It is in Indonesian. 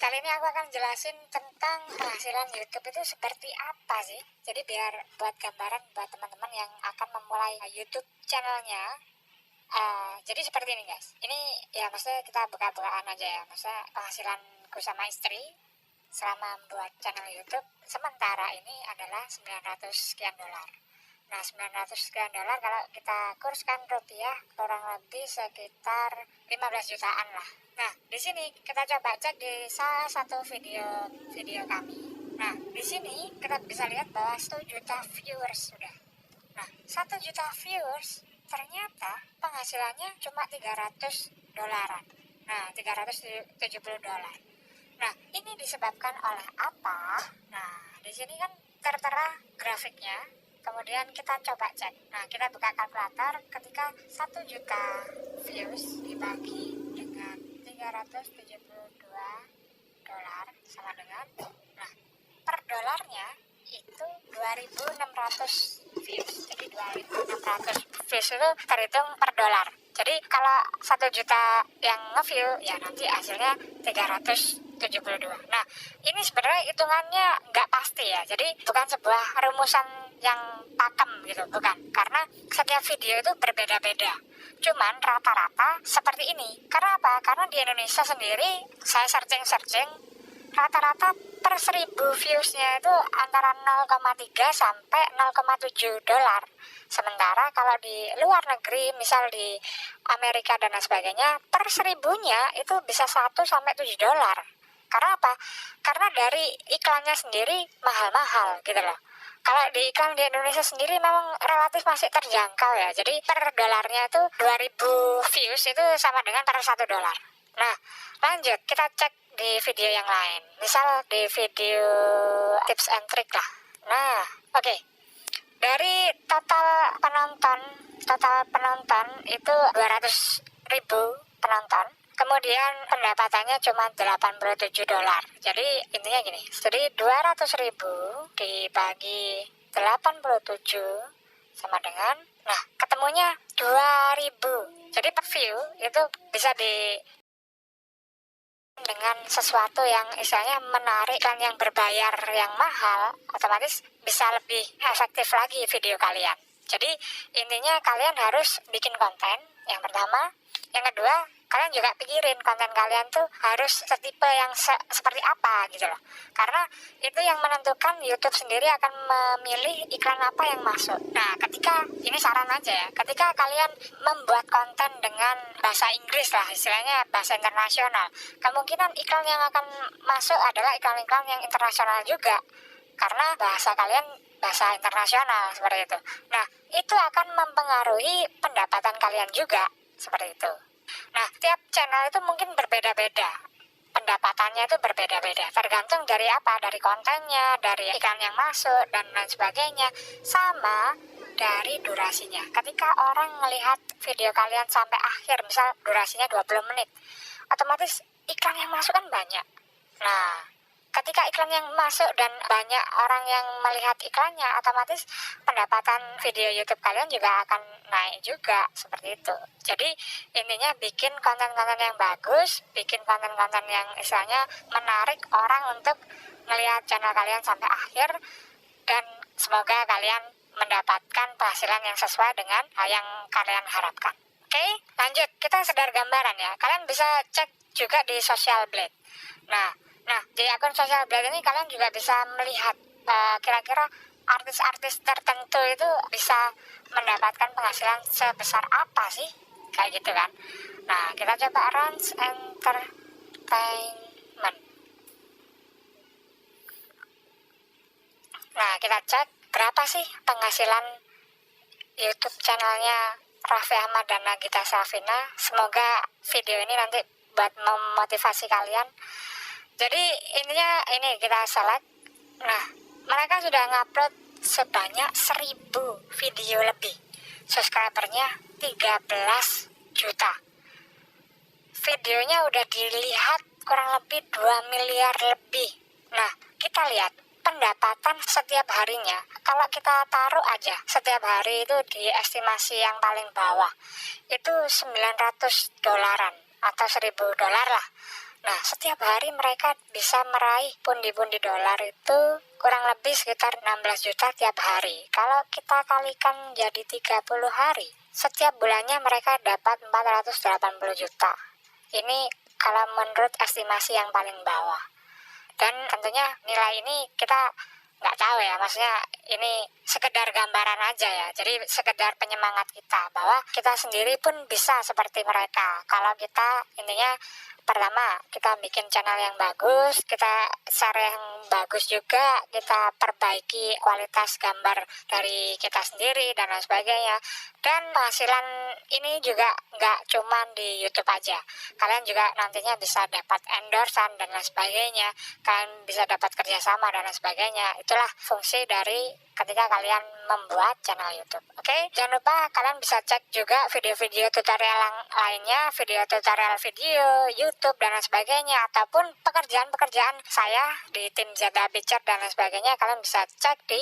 kali ini aku akan jelasin tentang penghasilan YouTube itu seperti apa sih. Jadi biar buat gambaran buat teman-teman yang akan memulai YouTube channelnya. Jadi seperti ini guys. Ini ya maksudnya kita buka-bukaan aja ya. Maksudnya penghasilanku sama istri selama membuat channel YouTube sementara ini adalah 900 sekian dolar. Nah, 900 sekian dolar kalau kita kurskan rupiah kurang lebih sekitar 15 jutaan lah. Nah, di sini kita coba cek di salah satu video kami. Nah, di sini kita bisa lihat bahwa 1 juta viewers sudah. Nah, 1 juta viewers ternyata penghasilannya cuma 300 dolaran. Nah, 370 dolar. Nah, ini disebabkan oleh apa? Nah, di sini kan tertera grafiknya. Kemudian kita coba cek. Nah, kita buka kalkulator ketika 1 juta views dibagi dengan 372 dolar sama dengan, nah, per dolarnya itu 2.600 views. Jadi 2.600 views itu terhitung per dolar. Jadi kalau 1 juta yang nge-view ya nanti hasilnya 372. Nah, ini sebenarnya hitungannya nggak pasti ya. Jadi bukan sebuah rumusan yang pakem gitu, bukan. Karena setiap video itu berbeda-beda. Cuman rata-rata seperti ini. Karena apa? Karena di Indonesia sendiri saya searching rata-rata per 1000 viewsnya itu antara 0,3 sampai 0,7 dolar. Sementara kalau di luar negeri, misal di Amerika dan lain sebagainya, per 1000-nya itu bisa 1 sampai 7 dolar. Karena apa? Karena dari iklannya sendiri mahal-mahal gitu loh. Kalau di iklan di Indonesia sendiri memang relatif masih terjangkau ya. Jadi per dolarnya itu 2000 views itu sama dengan per 1 dolar. Nah, lanjut kita cek di video yang lain. Misal di video tips and trick lah. Nah, oke. Dari total penonton itu 200.000 penonton. Kemudian pendapatannya cuma 87 dolar. Jadi intinya gini. Jadi 200.000 dibagi 87 sama dengan, nah ketemunya 2.000. Jadi per view itu bisa dengan sesuatu yang istilahnya menarik dan yang berbayar yang mahal, otomatis bisa lebih efektif lagi video kalian. Jadi intinya kalian harus bikin konten yang pertama. Yang kedua, kalian juga pikirin konten kalian tuh harus setipe yang seperti apa gitu loh. Karena itu yang menentukan YouTube sendiri akan memilih iklan apa yang masuk. Nah, ketika, ini saran aja ya, ketika kalian membuat konten dengan bahasa Inggris lah, istilahnya bahasa internasional, kemungkinan iklan yang akan masuk adalah iklan-iklan yang internasional juga. Karena bahasa kalian bahasa internasional seperti itu. Nah, itu akan mempengaruhi pendapatan kalian juga. Seperti itu. Nah, tiap channel itu mungkin berbeda-beda. Pendapatannya itu berbeda-beda. Tergantung dari apa? Dari kontennya, dari iklan yang masuk, dan lain sebagainya. Sama dari durasinya. Ketika orang melihat video kalian sampai akhir, misal durasinya 20 menit, otomatis iklan yang masuk kan banyak. Nah, ketika iklan yang masuk dan banyak orang yang melihat iklannya, otomatis pendapatan video YouTube kalian juga akan naik juga, seperti itu. Jadi intinya bikin konten-konten yang bagus, bikin konten-konten yang istilahnya menarik orang untuk melihat channel kalian sampai akhir, dan semoga kalian mendapatkan penghasilan yang sesuai dengan yang kalian harapkan. Oke, lanjut, kita sedar gambaran ya. Kalian bisa cek juga di Social Blade. Nah, di akun Social Blade ini kalian juga bisa melihat kira-kira artis-artis tertentu itu bisa mendapatkan penghasilan sebesar apa sih? Kayak gitu kan. Nah, kita coba Rans Entertainment. Nah, kita cek berapa sih penghasilan YouTube channelnya Raffi Ahmad dan Nagita Slavina. Semoga video ini nanti buat memotivasi kalian. Jadi intinya ini kita select. Nah, mereka sudah ngupload sebanyak 1000 video lebih. Subscribernya 13 juta. Videonya udah dilihat kurang lebih 2 miliar lebih. Nah, kita lihat pendapatan setiap harinya. Kalau kita taruh aja setiap hari itu di estimasi yang paling bawah itu 900 dolaran atau 1000 dolar lah. Nah, setiap hari mereka bisa meraih pundi-pundi dolar itu kurang lebih sekitar 16 juta tiap hari. Kalau kita kalikan jadi 30 hari, setiap bulannya mereka dapat 480 juta. Ini kalau menurut estimasi yang paling bawah. Dan tentunya nilai ini kita nggak tahu ya, maksudnya ini sekedar gambaran aja ya, jadi sekedar penyemangat kita bahwa kita sendiri pun bisa seperti mereka. Kalau kita intinya pertama kita bikin channel yang bagus, kita share yang bagus juga, kita perbaiki kualitas gambar dari kita sendiri dan lain sebagainya. Dan penghasilan ini juga nggak cuman di YouTube aja, kalian juga nantinya bisa dapat endorsean dan lain sebagainya, kalian bisa dapat kerjasama dan lain sebagainya. Itulah fungsi dari ketika kalian membuat channel YouTube. Oke, jangan lupa kalian bisa cek juga video-video tutorial yang lainnya, video tutorial video, YouTube dan lain sebagainya, ataupun pekerjaan-pekerjaan saya di tim Zada Picture dan lain sebagainya, kalian bisa cek di